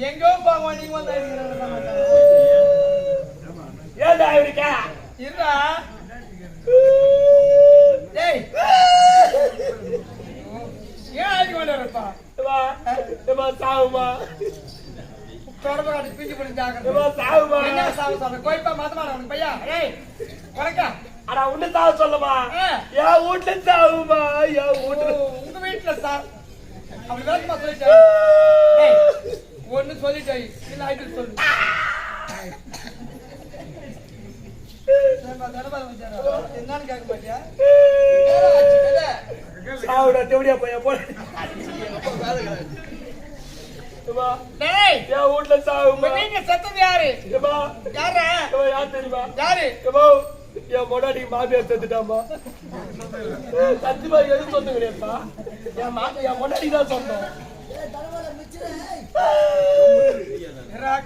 எங்கோ பாவம் நீங்க வந்தா ஏடா இருக்கா இருடா டேய் ஏன் ஆடி வந்தறப்பா வா சாவுமா தொடர்பாடி பிஞ்சி போடுறாங்க வா சாவுமா என்ன சாவு கோயிப்பா மாதமா உனக்கு பையா ஏய் வணக்கா அட உன்ன சாவு சொல்லுமா யா வீட்ல சாவுமா யா வீட்ல உங்க வீட்ல சாவு அப்படி வேகமா சொல்லிட்டேன் ஏய் ஒன்னு சொல்லிட்டேன் இல்ல ஐடி சொல்லு என்னன்னு கேட்க மாட்டியா பாவுடா தேவடியா பையன் போட டேய் என் வீட்டுல சாவுமா நீங்க செத்தது யாரு யாரா யார் தெரியுமா யாரு என் முன்னாடி மாமியார் செத்துட்டாமா சத்தியமா எது சொந்த கிடையாதுப்பா என் முன்னாடி தான் சொந்தம்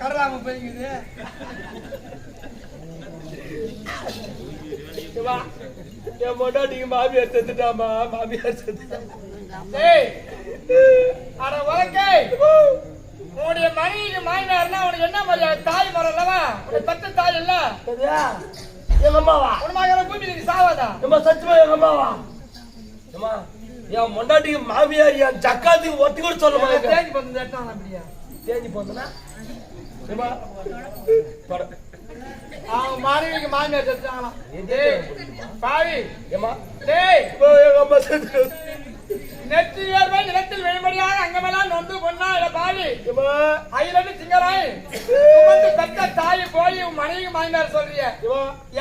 கரலாம போய்க்குது என் முன்னாடி மாமியார் செத்துட்டாமா மாமியார் செத்துட்டாமா அட உனக்கு உன்னுடைய மனைவிக்கு மாமியார்னா உனக்கு என்ன மரியாதை தாய் மரம் அல்லவா பத்து தாய் இல்ல எங்க அம்மாவா உனமாக பூமி நீ சாவாதா நம்ம சத்தியமா எங்க அம்மாவா அம்மா என் முன்னாடி மாமியார் என் ஜக்காத்துக்கு ஒத்தி கூட சொல்ல மாட்டேங்க தேஞ்சி போந்து அப்படியா தேஞ்சி போந்தனா அவங்க மனைவிக்கு மாமியார் செத்துட்டாங்களாம் பாவி ஏமா டேய் எங்க அம்மா செத்து நெற்றி ஏர்வை நிலத்தில் வெளிப்படையாக அங்கமெல்லாம் நொந்து பொண்ணா இல்ல பாவி ஐலன்னு திங்கராய் சுமந்து பெத்த தாய் போய் உன் மனைவிக்கு மாமியார் சொல்றிய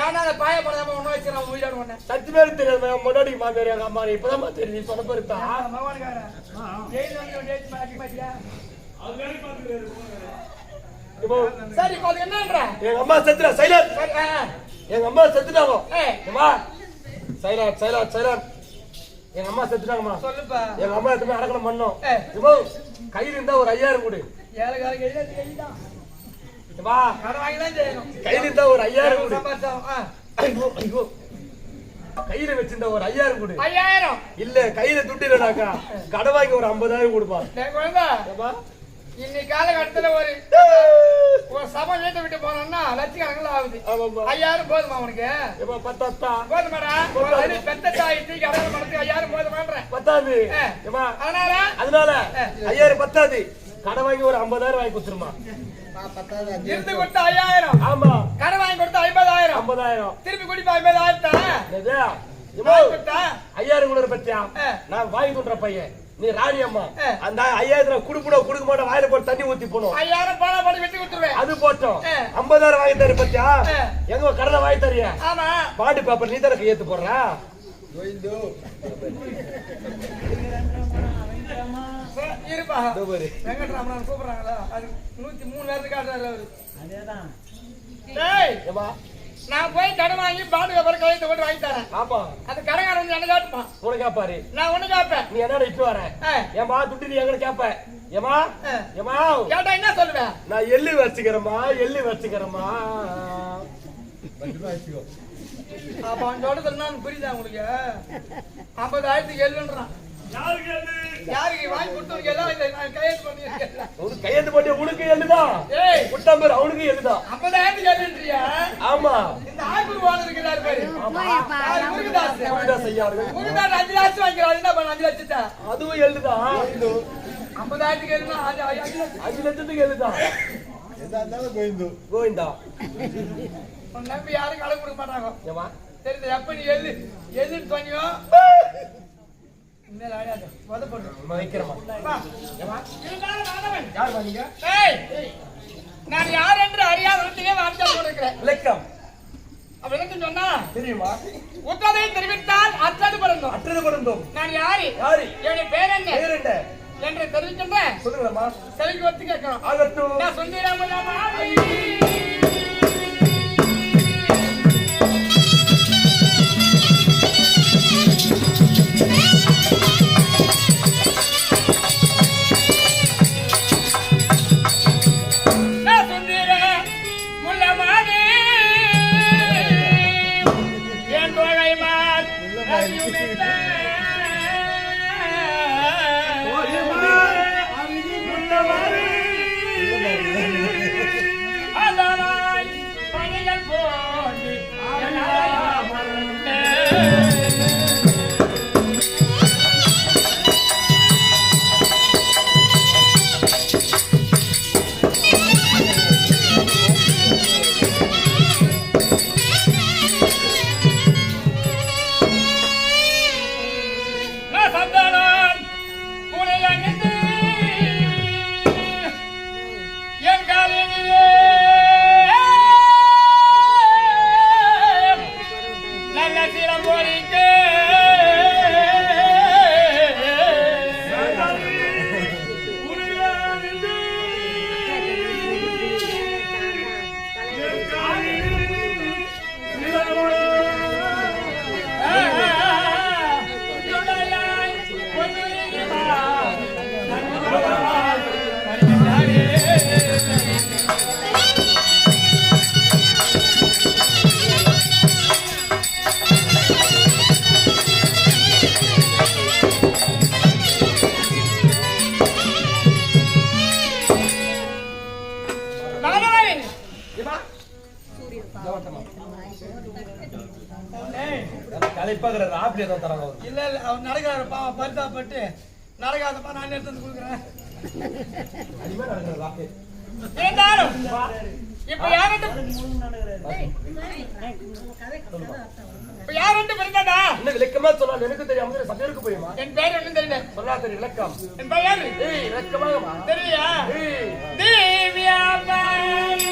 ஏன்னா அந்த பாயப்படாம ஒண்ணு வச்சிருக்கான் உயிரோடு ஒண்ணு சத்து பேரு தெரியாது முன்னாடி மாமியார் எங்க அம்மா இப்பதான் தெரியும் நீ சொன்ன பேருப்பா சரி இப்ப அது என்னன்ற எங்க அம்மா செத்துடா சைலண்ட் எங்க அம்மா செத்துட்டாங்க சைலண்ட் சைலண்ட் சைலண்ட் எங்க அம்மா செத்துட்டாங்கம்மா சொல்லுப்பா எங்க அம்மா எத்தனை அடக்கணும் பண்ணோம் இப்போ கையில இருந்தா ஒரு 5000 கொடு கையில இருந்தா ஒரு 5000 கொடு கையில வச்சிருந்தா ஒரு 5000 கொடு 5000 இல்ல கையில துட்டு இல்லனாக்கா கடை வாங்கி ஒரு 50000 கொடுப்பா இன்னைக்கு காலகட்டத்துல ஒரு சம வீட்டை விட்டு போனோம்னா லட்சக்கணக்கில் ஆகுது 5000 போதுமா உனக்கு பத்தா போதுமாடா பெத்த தாய் தூக்கி அடையாளம் பணத்துக்கு 5000 போதுமான்ற பத்தாது அதனால 5000 பத்தாது கடை வாங்கி ஒரு 50000 வாங்கி கொடுத்துருமா இருந்து கொடுத்த 5000 ஆமா கடை வாங்கி கொடுத்த 50000 திருப்பி குடிப்பா 50000 5000 கூட பத்தியா நான் வாங்கி கொடுற பையன் நீ ராணி அம்மா அந்த 5000 கொடுக்க மாட்டோம் வாயில போட்டு தண்ணி ஊத்தி போனோம் 5000 பணம் போட்டு வெட்டி கொடுத்துருவேன் அது போட்டோம் 50000 வாங்கி தர பத்தியா எங்க கடனை வாங்கி தரியா ஆமா பாண்டு பேப்பர் நீ தானே ஏத்து போடுற இருப்பா வெங்கட்ராமன் கூப்பிடுறாங்களா அது 103 நேரத்துக்கு காட்டுறாரு அவரு அதேதான் நான் போய் கடன் வாங்கி பாண்டு பேப்பர் கையெழுத்து போட்டு வாங்கி தரேன் ஆமா அந்த கடைக்காரன் வந்து என்ன கேட்பான் உனக்கு கேப்பாரு நான் ஒண்ணு கேட்பேன் நீ என்ன இட்டு வர ஏமா துட்டு நீ எங்க கேப்ப ஏமா ஏமா கேட்டா என்ன சொல்லுவேன் நான் எள்ளி வச்சுக்கிறேம்மா அப்ப அவனோட சொன்னா புரியுதா உங்களுக்கு 50000 எள்ளுன்றான் யாருக்கு வாங்கி கொடுத்தவனுக்கு எல்லாம் கையெழுத்து பண்ணி கையெழுத்து பண்ணி உனக்கு எழுதான் குட்டாம்பர் அவனுக்கு எழுதான் 50000 எழுதுன்றியா ஆமா இந்த ஆய்வு வாங்க இருக்கிறாரு பாரு முருகதாஸ் ஐயாரு முருகதாஸ் 5 லட்சம் வாங்குறாரு என்ன பண்ண 5 லட்சத்தை அதுவும் எழுதான் 50000 எழுதுனா 5 லட்சத்துக்கு எழுதான் கோவிந்தா நம்பி யாரும் கடை கொடுக்க மாட்டாங்க தெரியுது எப்ப நீ எழுதுன்னு சொன்னியோ நான் யார் என்று அறியாத விளக்கம் விளக்கம் சொன்னா தெரியுமா உத்ததை தெரிவித்தால் அற்றது பிறந்தோம் நான் யாரு என்னுடைய பேர் என்ன என்று தெரிவிக்கின்றேன் சொல்லுங்கம்மா செலவு ஒத்து கேட்கணும் ஆகட்டும் நான் சொல்லிடாம காப்பி ஏதாவது தராங்க அவரு. இல்ல இல்ல அவர் நடக்கிறாரு பாவம் பரிதாபப்பட்டு நடக்காதப்பா நான் எடுத்து வந்து கொடுக்குறேன். அதிகமா நடக்கிறதா இருந்தாலும் இப்ப யார்கிட்ட பிறந்ததா என்ன விளக்கமா சொன்னாலும் எனக்கு தெரியாம சபைக்கு போயுமா? என் பேர் ஒண்ணும் தெரியல. சொன்னா தெரியும் விளக்கம். என் பெயர் விளக்கமாக தெரியலையா? தேவியாபாரி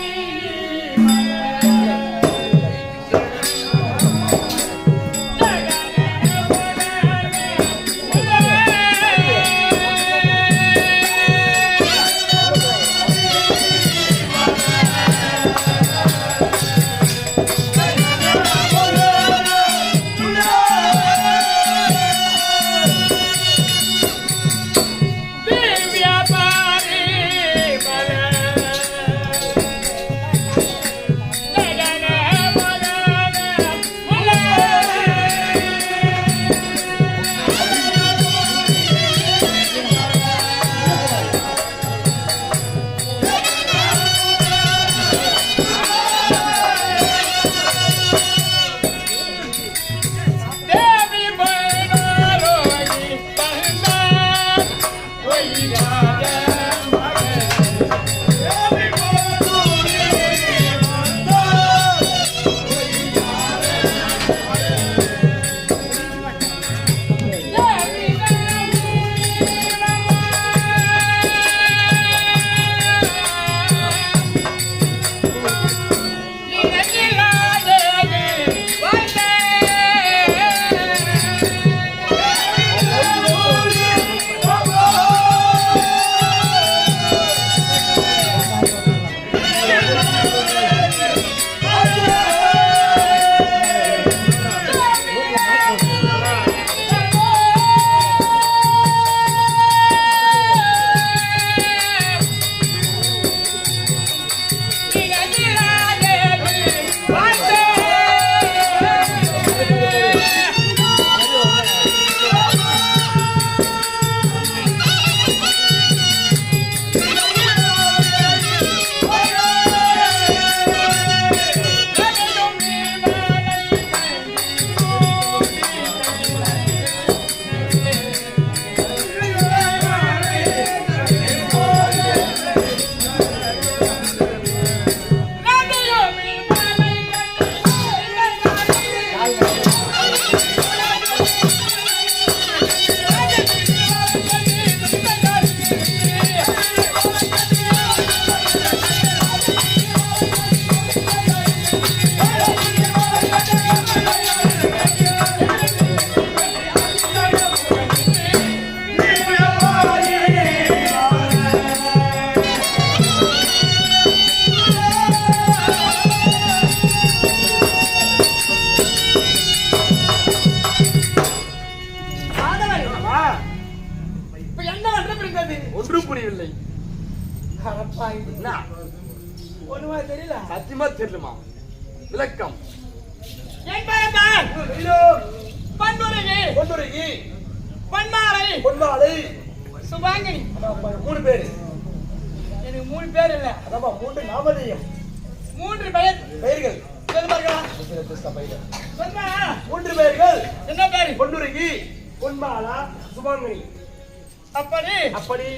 ஒன்றும் புரியவில்லை. ஒண்ணுமா தெரியல. சத்தியமா தெரியலமா? விளக்கம். பொன்னுருகி, பொன்மாலை, சுபாங்கினி. 3 பேரு. எனக்கு 3 பேர் இல்ல. அதாம்மா 3 நாமதேயம். 3 பெயர்கள். சொல்லு பார்க்கலாம். 3 பேர்கள். என்ன பேரு? பொன்னுருகி, பொன்மாலா, சுபாங்கினி. அப்படி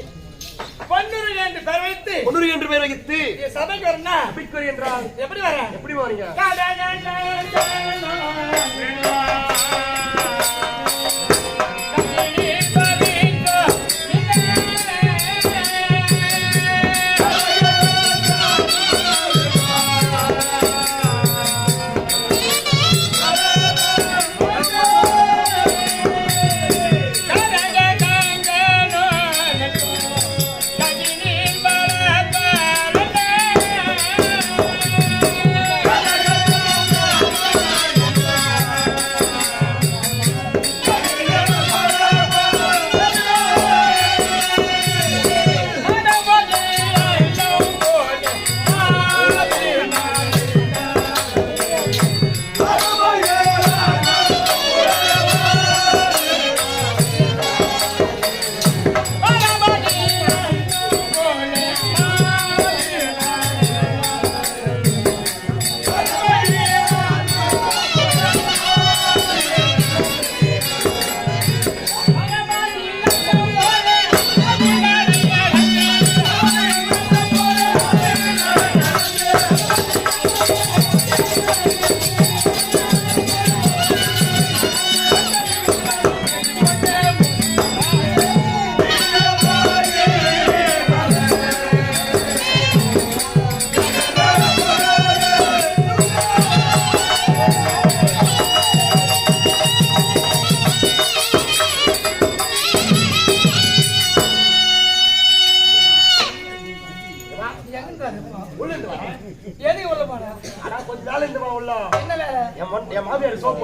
பொன்னுருகி என்று பெயர் வைத்து, பொன்னுருகி என்று பெயர் வைத்து சபைக்கு வரனா? சபைக்கு என்றால் எப்படி வர? எப்படி வரீங்க?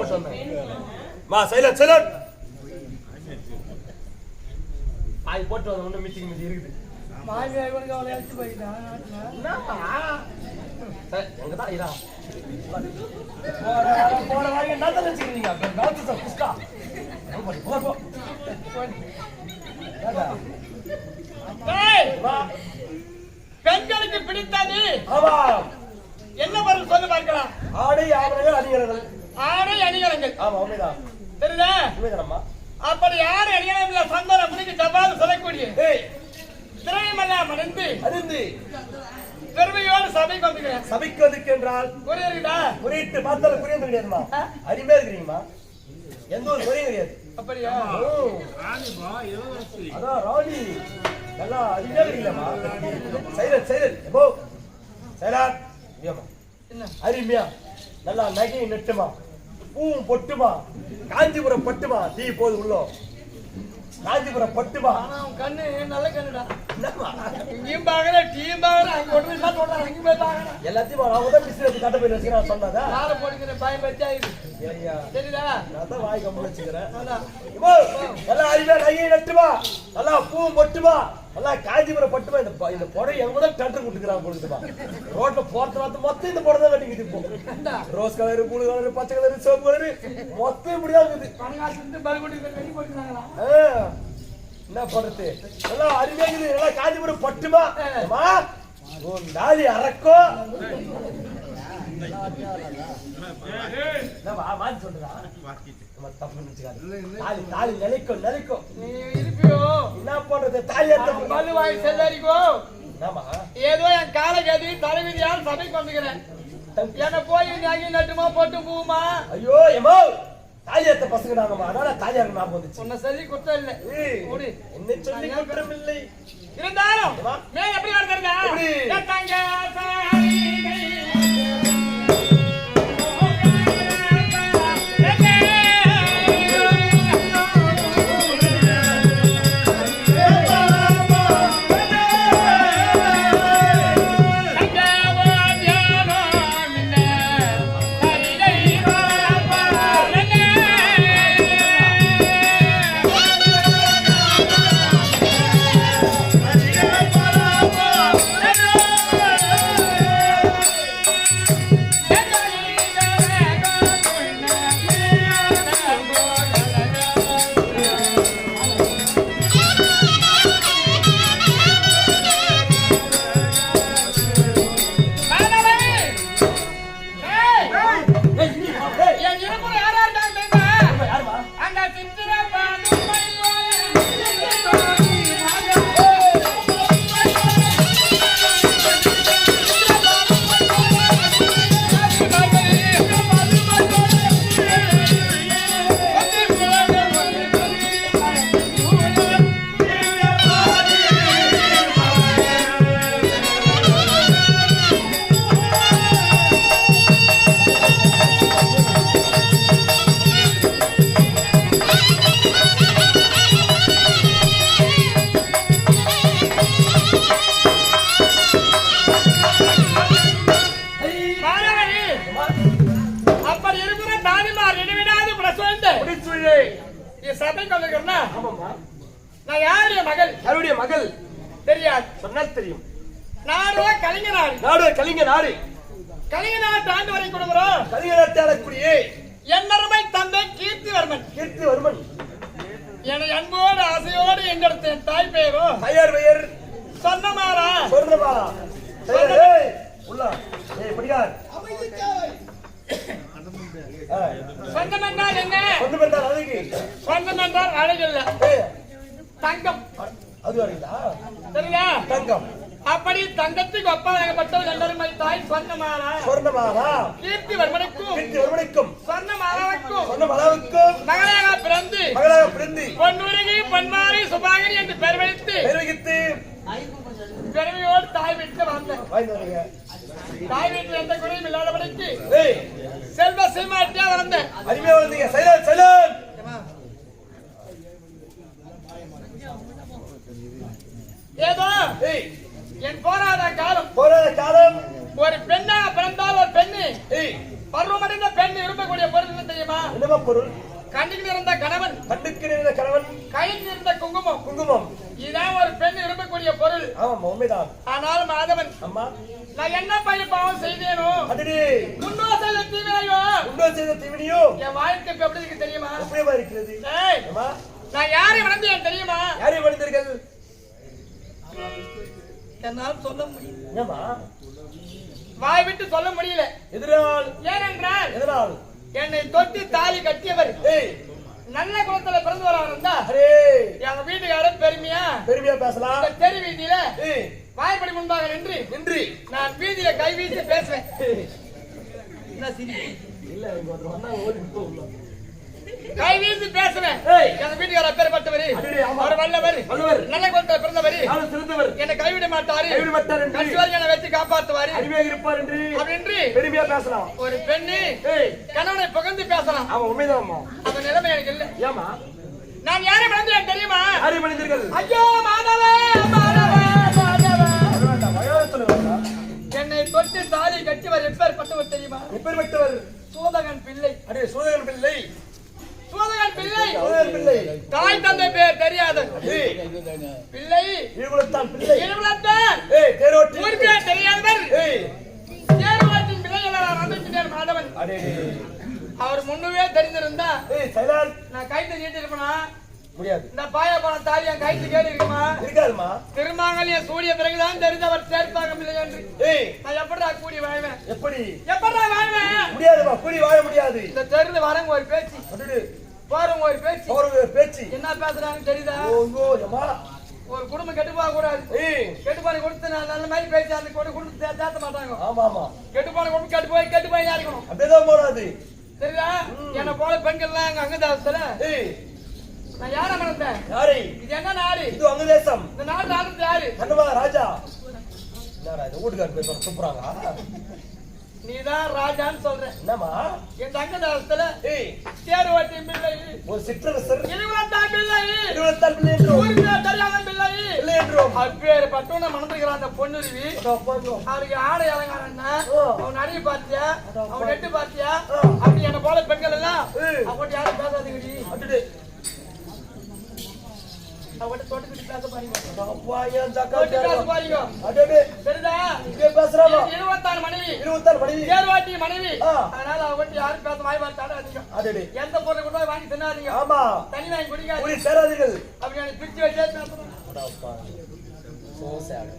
போட்டு வந்தேன் மா சைலண்ட் சைலண்ட் பாய் போட்டு வந்த ஒண்ணு மீட்டிங் மீதி இருக்குது மாமியார் கூட அவளை அழைச்சு போயிட்டான் எங்கதான் இதா போன வாங்க என்ன நினைச்சுக்கிறீங்க நாத்து சார் குஸ்கா போ பெண்களுக்கு பிடித்தது ஆமா என்ன பொருள் சொல்லு பார்க்கலாம் ஆடை ஆபரணங்கள் அணிகலன்கள் ஆடை அணிகலன்கள் ஆமா உண்மைதான் தெரியுதா உண்மைதானம்மா அப்படி யாரு அணிகலம் இல்ல சந்தனம் முடிக்கு ஜவ்வாது சொல்லக்கூடிய திரையமெல்லாம் அறிந்து பெருமையோடு சபைக்கு வந்துக்கிறேன் சபைக்கு வந்துக்கு என்றால் புரியுதா புரியிட்டு பார்த்தாலும் புரியுது கிடையாதுமா அருமையா இருக்கிறீங்கம்மா எந்த ஒரு குறையும் கிடையாது அப்படியா அதான் ராணி நல்லா அருமையா இருக்கிறீங்களா சைலண்ட் சைலண்ட் போ சைலண்ட் என்ன அருமையா நல்லா நகை நெட்டுமா பூவும் பொட்டுமா காஞ்சிபுரம் பட்டுமா டீ போது உள்ளோ காஞ்சிபுரம் பட்டுமா ஆனா உன் கண்ணு நல்ல கண்ணுடா என்னம்மா இங்கேயும் பாக்கல டீயும் பாக்கல அங்க கொண்டு போய் தான் சொல்றாங்க அங்கேயும் போய் பாக்கணும் எல்லாத்தையும் நான் தான் பிசினஸ் கட்ட போய் வச்சுக்கிறேன் சொன்னதா யாரை போடுக்கிறேன் பயம் பச்சா இது ஐயா தெரியுதா நான் தான் வாய் கம்மி வச்சுக்கிறேன் அதான் நல்லா அருமையா நகை நட்டுமா நல்லா பூவும் பொட்டுமா நல்லா காஞ்சிபுரம் பட்டுமா இந்த புடவை எங்க முதல் டெண்டர் கொடுத்துக்கிறாங்க கொடுத்துமா ரோட்ல போறது பார்த்து மொத்தம் இந்த புடவை தான் கட்டிக்கிட்டு இப்போ ரோஸ் கலரு ப்ளூ கலரு பச்சை கலரு சிவப்பு கலரு மொத்தம் இப்படிதான் இருக்குது பணங்காசு பல்குடி வெளி போட்டுக்கிறாங்களா என்ன பண்றது நல்லா அருமையா இருக்குது நல்லா காஞ்சிபுரம் பட்டுமா உன் தாலி அறக்கோ தாலி நிலைக்கும் நிலைக்கும் நீ இருப்பியோ என்ன பண்றது தாலியாத்த பல்லுவாய் செல்லறிக்கோ ஆமா ஏதோ என் காலகதி தலைவிதியால் சபைக்கு வந்துக்கிறேன் என்ன போய் நகை நட்டுமா போட்டு போகுமா ஐயோ எமோ தாலியாத்த பசங்க நாங்கம்மா அதனால தாலியாருக்கு ஞாபகம் வந்துச்சு உன்னை சரி குத்தம் இல்லை என்ன சொல்லி குற்றம் இல்லை இருந்தாலும் மேல எப்படி வருதுங்க நான் யாருடைய மகள் யாருடைய மகள் தெரியாது சொன்னால் தெரியும் நாடு கலிங்க நாடு நாடு கலிங்க நாடு கலிங்க நாட்டு ஆண்டு வரை கொடுக்கிறோம் கலிங்க நாட்டு ஆளக்கூடிய என்னருமை தந்தை கீர்த்திவர்மன் என அன்போடு ஆசையோடு எங்கெடுத்த என் தாய் பெயரோ தாயார் பெயர் சொன்னமாரா உள்ள படியார் சொந்தம் என்றால் என்ன சொந்தம் என்றால் அழகு சொந்தம் என்றால் அழகில்ல தங்கம் அது அழகுதா சரியா தங்கம் அப்படி தங்கத்துக்கு ஒப்பதாகப்பட்டவர் எல்லாருமே தாய் சொர்ணமாலா கீர்த்திவர்மனுக்கும் சொர்ணமாலாவுக்கும் மகளாக பிறந்து பொன்னுருகி பொன்மாரி சுபாகரி என்று பெயர் வைத்து பெருமையோடு தாய் வீட்டில் வந்தேன் தாய் வீட்டில் எந்த குறையும் இல்லாதபடிக்கு செல்வ சீமாட்டியா வந்தேன் அருமையா வந்தீங்க சைலண்ட் ஏதோ என் போராத காலம் ஒரு பெண்ணா பிறந்தால் ஒரு பெண்ணு பருவமடைந்த பெண் விரும்பக்கூடிய பொருள் தெரியுமா பொருள் கண்ணுக்கு இருந்த கணவன், கண்ணுக்கு நிறைந்த கணவன், கையில் இருந்த குங்குமம், குங்குமம். இதான் ஒரு பெண் விரும்பக்கூடிய பொருள். ஆமா உண்மைதான். ஆனால் மாதவன், அம்மா நான் என்ன பையன் பாவம் செய்தேனோ, அதுடி முன்னோ செய்த தீமையோ, உண்டோ செய்த தீவினியோ என் வாழ்க்கை இப்ப எப்படி இருக்கு தெரியுமா? எப்படியமா இருக்கிறது? ஏய், அம்மா நான் யாரை வளர்ந்தேன் தெரியுமா? யாரை மனிதர்கள்? என்னால் சொல்ல முடியல, என்னம்மா வாய் விட்டு சொல்ல முடியல. எதிரால் ஏனென்றால் எதனால்? என்னை தொட்டு தாலி கட்டியவர் ஏய் நல்ல குலத்துல பிறந்தவராக இருந்தா அரே எங்க வீட்டுக்காரர் பெருமையா பெருமையா பேசலாம். இந்த தெரு வீதியில ஏய் வாய்ப்படி முன்பாக நின்று நின்றி நான் வீதியில கை வீசி பேசுவேன். என்ன சிரிப்பு? இல்ல இங்க ஒரு வந்தா ஓடி போகுது. கை வீசி பேசுவேன். ஏய் எங்க வீட்டுக்காரர் அப்பேற்பட்டவர், அடடே, ஆமா. அவர் வல்லவர், வல்லவர், நல்ல குலத்துல பிறந்தவர், நானும் சிறந்தவர், என்னை கைவிட மாட்டாரு, கைவிட மாட்டார் என்று கடைசி வரைக்கும் என்னை வச்சு காப்பாத்துவாரு அடிமையாக இருப்பார் என்று அப்படின்னு பெருமையா பேசலாம். ஒரு பெண்ணு ஏய் கணவனை புகழ்ந்து பேசலாம். ஆமா உண்மைதான்மா. அந்த நிலைமை எனக்கு இல்ல. ஏமா நான் யாரை வளர்ந்தேன் தெரியுமா? யாரை மனிதர்கள்? ஐயோ மாதவ மாதவ மாதவ, வேண்டாம் வயோதிகத்துல வேண்டாம். என்னை தொட்டு தாலி கட்டியவர் எப்பேற்பட்டவர் தெரியுமா? எப்பேற்பட்டவர்? சூதகன் பிள்ளை. அடே சூதகன் பிள்ளை, சூதகன் பிள்ளை. சூதகன் பிள்ளை. தாய் தந்தை பேர் தெரியாது ஏய் பிள்ளை, இவளத்தான் பிள்ளை. இருவலத்தான் ஏய் தேரோட்டி. ஊர் பேர் தெரியாதவர், ஏய் தேர்வாட்டின் பிள்ளை எல்லாம் வந்திருக்கிறார் மாதவன். அடே அவர் முன்னவே தெரிஞ்சிருந்தா ஏய் சைலண்ட். நான் கைத்து நீட்டி இருப்பனா? முடியாது. இந்த பாயா போன தாலி என் கைத்து கேடு இருக்குமா? இருக்காதுமா. திருமாங்கல்யம் சூடிய பிறகுதான் தெரிந்தவர் சேர்ப்பாங்க பிள்ளை என்று. ஏய் நான் எப்படா கூடி வாழ்வேன்? எப்படி? எப்படா வாழ்வேன்? முடியாதுமா, கூடி வாழ முடியாது. இந்த தெருல வரவங்க ஒரு பேச்சு, அடடே போறவங்க ஒரு பேச்சு, ஒரு பேச்சு. என்ன பேசுறாங்கன்னு தெரியுதா? ஓங்கோ யமா. ஒரு குடும்பம் கெட்டு போக கூடாது. ஏய் கெட்டு போன கொடுத்து நல்ல மாதிரி பேசி அந்த குடும்பத்தை சேர்த்த மாட்டாங்க. ஆமா ஆமா. கெட்டு போன குடும்பம் கெட்டு போய் இருக்கணும். அப்படிதான் போறாது. சரிதா? என்ன போல பெண்கள்லாம் அங்க அங்கதாசத்துல ஏய் நான் யார மறந்தேன்? யாரை? இது என்ன நாடு? இது அங்க தேசம். இந்த நாடு ஆளுது யாரு? கண்ணவா ராஜா. என்ன ராஜா வீட்டுக்கார போய் துப்புறாங்க. நீதான் ராஜான்னு சொல்ற. என்னமா? என் அங்கதாசத்துல ஏய் தேர் ஓட்டி பிள்ளை, ஒரு சிற்றரசர் இருவலத்தான் பிள்ளை, இருவலத்தான் பிள்ளை என்றோம். ஊர் பேர் தெரியாத பிள்ளை பிள்ளை என்றோம். அப்பேர் பட்டவன மணந்துக்கிறான் அந்த பொண்ணுருவி. அப்பாங்க. அவருக்கு ஆடை அலங்காரம்னா அவன் நடிகை பார்த்தியா, அவன் நெட்டு பார்த்தியா, ஆ. அப்படி என்ன போல பெண்கள் எல்லாம் ஏய். அவன் யாரும் பேசாதீங்கடி, அடடே அவன் தொட்டுக்கிட்டு பேச பாருங்க, அப்பா ஏன் ஜக்கா தொட்டு பேச பாருங்க. அடடே சரிதா? இங்க பேசுறாமா? 26 மனைவி, 26 மனைவி. தேர்வாட்டி மனைவி. ஆ. அதனால அவன் யாரும் பேச வாய் பார்த்தாடாதீங்க. அடடே எந்த பொருளை கூட வாங்கி தின்னாதீங்க, ஆமா. தனி வாங்கி குடிக்காதீங்க. கூடி சேராதீர்கள். அப்படி எனக்கு பிரிச்சு வச்சே பேசணும். அடப்பா சோ சேட்.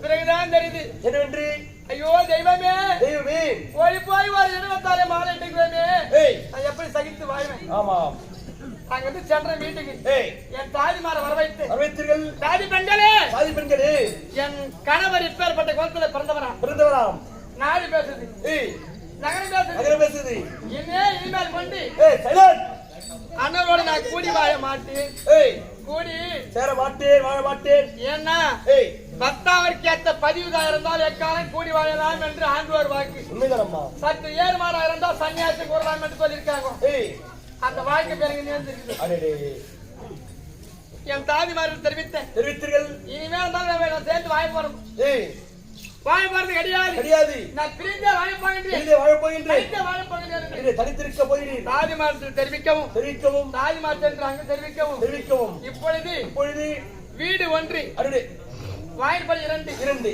பிறகுதான் தெரியுது என்னவென்று? ஐயோ தெய்வமே, தெய்வமே. ஓடி போய் ஒரு 26 மாலை இட்டுக்குவேமே, ஏய் நான் எப்படி சகித்து வாழ்வேன்? ஆமா. அங்க வந்து சென்ற வீட்டுக்கு ஏய் என் தாதிமார வரவைத்து, வரவேற்றீர்கள். தாதி பெண்களே, சாதி பெண்களே, என் கணவர் இப்பேற்பட்ட குலத்துல பிறந்தவரா? பிறந்தவராம். நாடு பேசுது, ஏய் நகரம் பேசுது. நகரம் பேசுது. இனிமேல் கொண்டு ஏய் சைலண்ட். அண்ணனோட நான் கூடி வாழ மாட்டேன். ஏய் கூடி சேர மாட்டேன், வாழ மாட்டேன். ஏன்னா ஏய் பக்தாவிற்கு ஏற்ற பதிவுதான் இருந்தால் எக்காலம் கூடி வாழலாம் என்று ஆண்டவர் வாக்கு. உண்மைதானம்மா. சற்று ஏறுமாறா இருந்தால் சன்னியாசி கூறலாம் என்று சொல்லியிருக்காங்க. ஏய் அந்த வாக்கு பிறகு நேர்ந்திருக்குது. அடடே என் தாதிமார்கள் தெரிவித்தேன், தெரிவித்தீர்கள். இனிமே இருந்தாலும் நான் சேர்ந்து வாழ போறோம். ஏய் வாழ போறது கிடையாது, கிடையாது. நான் பிரிந்தே வாழ போகின்றேன், இதிலே வாழ போகின்றேன். பிரிந்தே வாழ போகின்றேன். இதிலே தனித்திருக்க போகிறேன். தாதிமார்கள் தெரிவிக்கவும், தெரிவிக்கவும் தாதிமார் சென்றாங்க தெரிவிக்கவும், தெரிவிக்கவும். இப்பொழுது இப்பொழுது வீடு ஒன்று, அடடே வாயிற்படி 2, 2.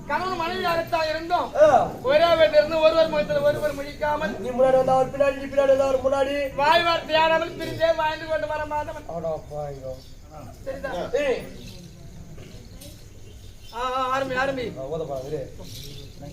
கணவன் மனைவி அழைத்தாக இருந்தோம். ஆ ஒரே வீட்டில் இருந்து ஒருவர் முகத்தில் ஒருவர் முடிக்காமல், நீ முன்னாடி வந்தா அவர் பின்னாடி, நீ பின்னாடி வந்தா அவர் முன்னாடி. வாய் வார்த்தை ஆடாமல் பிரிந்தே வாழ்ந்து கொண்டு வர மாதவன். அடப்பா ஐயோ. சரிதா? ஏய் ஆரம்பி ஓத பாரு.